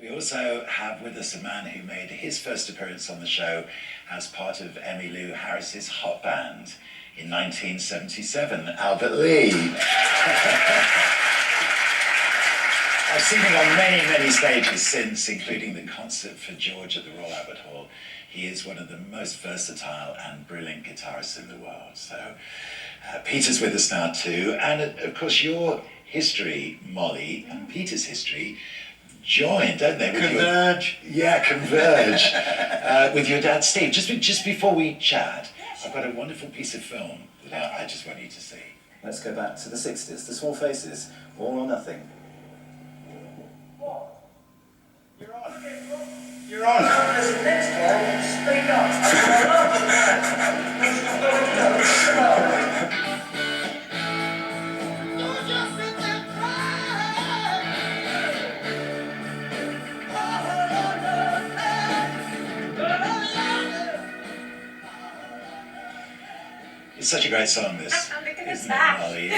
We also have with us a man who made his first appearance on the show as part of Emmylou Harris's hot band in 1977, Albert Lee. I've seen him on many, many stages since, including the concert for George at the Royal Albert Hall. He is one of the most versatile and brilliant guitarists in the world. So Peter's with us now too. And of course your history, Mollie, and Peter's history join, don't they? Converge. Converge. With your dad, Steve. Just before we chat, I've got a wonderful piece of film that I just want you to see. Let's go back to the 60s, the Small Faces, All or Nothing. You're on. You're on. Next time, speak up. It's such a great song, this. Look at isn't the back. it, Mollie?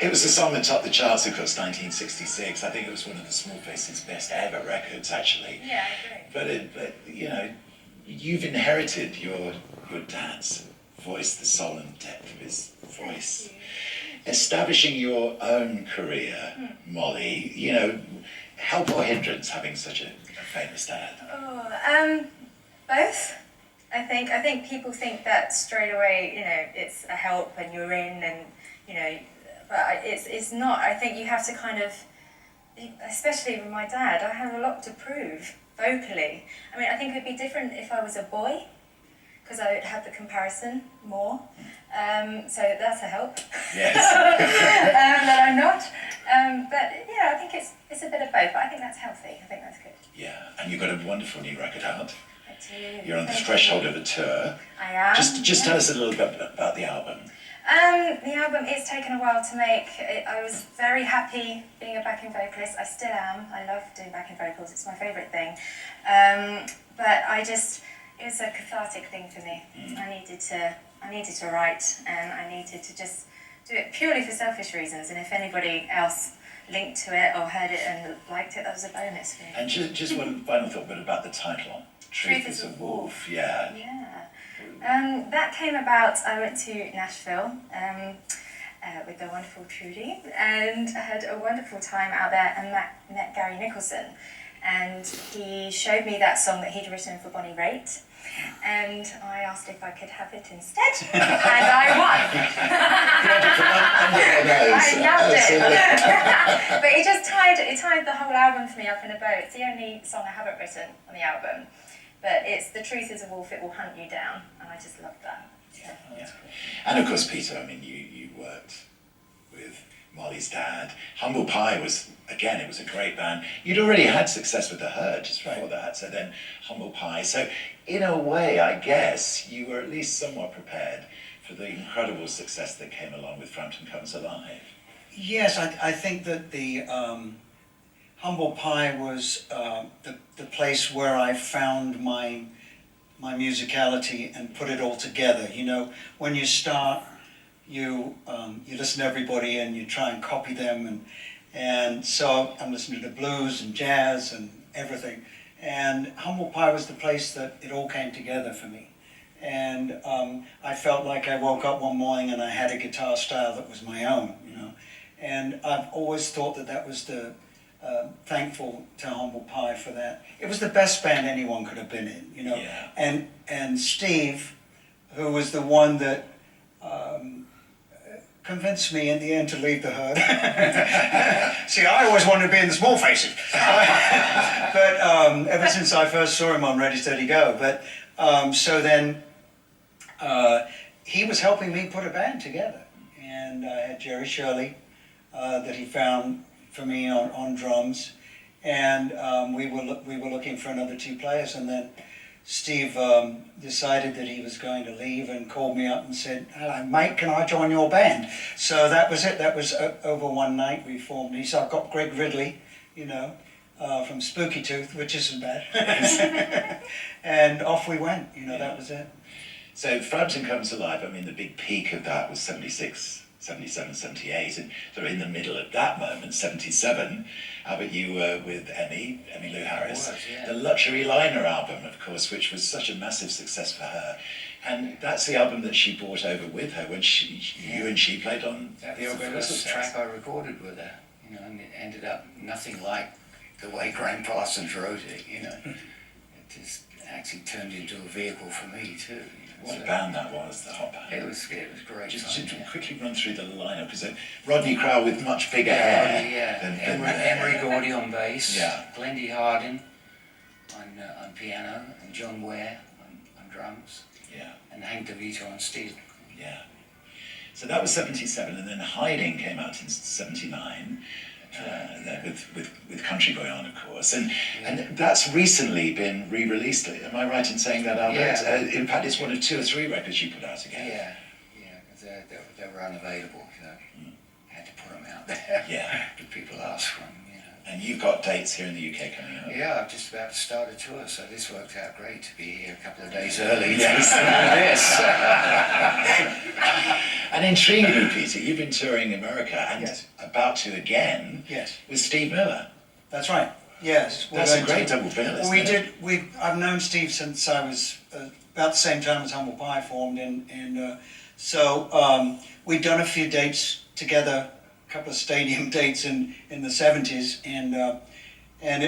It was the song that topped the charts, of course, 1966. I think it was one of the Small Faces' best ever records, actually. Yeah, I agree. But you know, you've inherited your dad's voice, the soul and depth of his voice. Establishing your own career, Mollie, you know, help or hindrance having such a famous dad? Oh, both. I think people think that straight away, you know, it's a help and you're in and, you know, but it's not. I think you have to kind of, especially with my dad, I have a lot to prove vocally. I mean, I think it would be different if I was a boy, because I would have the comparison more. So that's a help. Yes. That I'm not. But yeah, I think it's a bit of both, but I think that's healthy. I think that's good. Yeah, and you've got a wonderful new record out. I do. You're on the threshold of a tour. I am. Just tell us a little bit about the album. The album, it's taken a while to make. I was very happy being a backing vocalist. I still am. I love doing backing vocals. It's my favourite thing. But it was a cathartic thing for me. I needed to write, and I needed to just do it purely for selfish reasons. And if anybody else linked to it or heard it and liked it, that was a bonus for me. And just one final thought, but about the title. Truth is a Wolf. Yeah. That came about, I went to Nashville with the wonderful Trudy and I had a wonderful time out there and met Gary Nicholson. And he showed me that song that he'd written for Bonnie Raitt. And I asked if I could have it instead, and I won. I loved it. But he tied the whole album for me up in a bow. It's the only song I haven't written on the album. But it's The Truth is a Wolf, It Will Hunt You Down, and I just love that. Yeah. And of course, Peter, I mean, you worked with Mollie's dad. Humble Pie was, again, it was a great band. You'd already had success with The Herd just before that, so then Humble Pie. So in a way, I guess, you were at least somewhat prepared for the incredible success that came along with Frampton Comes Alive. Yes, I think that the Humble Pie was the place where I found my musicality and put it all together. You know, when you start, you listen to everybody and you try and copy them, and so I'm listening to blues and jazz and everything. And Humble Pie was the place that it all came together for me. And I felt like I woke up one morning and I had a guitar style that was my own, you know. And I've always thought that was the thankful to Humble Pie for that. It was the best band anyone could have been in, you know. Yeah. And Steve, who was the one that convinced me in the end to leave The Herd. See, I always wanted to be in the Small Faces. But ever since I first saw him on Ready, Steady, Go. But so then he was helping me put a band together. And I had Jerry Shirley that he found for me on drums. And we were looking for another two players. And then Steve decided that he was going to leave and called me up and said, "Hello, mate, can I join your band?" So that was it. That was over one night we formed. He said, "I've got Greg Ridley, you know, from Spooky Tooth," which isn't bad. And off we went, you know, that was it. So Frampton Comes Alive, I mean, the big peak of that was 76, 77, 78, and sort of in the middle of that moment, 77, Albert, you were with Emmy Lou Harris, was, yeah. the Luxury Liner album, of course, which was such a massive success for her. And that's the album that she brought over with her when you and she played on That the was the Ogwt first track I recorded with her, you know, and it ended up nothing like the way Graham Parsons wrote it, you know. It just actually turned into a vehicle for me too. You know, What so a band that was, the hot band. It was great. Just fun, to yeah. quickly run through the lineup, because Rodney Crowell with much bigger hair than Emery Gordy on bass, Yeah. Glendy Hardin on piano, and John Ware on drums, Yeah, and Hank DeVito on steel. yeah. So that was 77, and then Hiding came out in 79. With Country Boy on, of course, and that's recently been re-released. Am I right in saying that, Albert? Yeah. In fact, it's one of 2 or 3 records you put out again. Yeah, because they were unavailable, you know. Had to put them out there. Yeah. The people asked for them, you know. And you've got dates here in the UK coming up. Yeah, I'm just about to start a tour, so this worked out great to be here a couple of days early to Yes. listen to this. And intriguingly, Peter, you've been touring America and Yes. about to again Yes. with Steve Miller. That's right. Yes. we're That's a going great to- double bill, isn't We it? did. I've known Steve since I was about the same time as Humble Pie formed, and so we'd done a few dates together, a couple of stadium dates in the '70s, and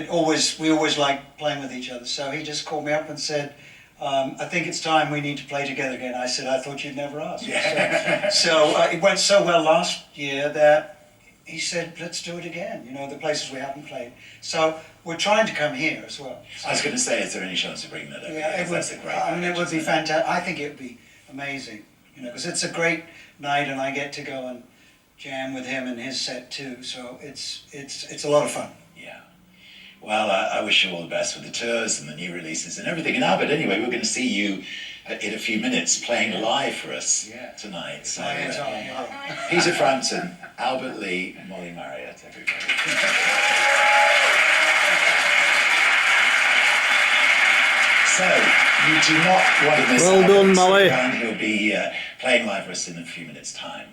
we always liked playing with each other. So he just called me up and said, I think it's time we need to play together again. I said, I thought you'd never ask. Yeah. So it went so well last year that he said, let's do it again, you know, the places we haven't played. So we're trying to come here as well. I was going to say, is there any chance of bringing that over? Yeah, here? it would, That's a great I mean, it package, would be isn't fantastic. I think it would be amazing, you know, because it's a great night and I get to go and jam with him and his set too. So it's a lot of fun. Yeah. Well, I wish you all the best with the tours and the new releases and everything. And Albert, anyway, we're going to see you in a few minutes playing live for us tonight. So, Peter Frampton, Albert Lee, Mollie Marriott, everybody. So, you do not want to miss Well Albert. done, Mollie. Stick around. He'll be playing live for us in a few minutes' time.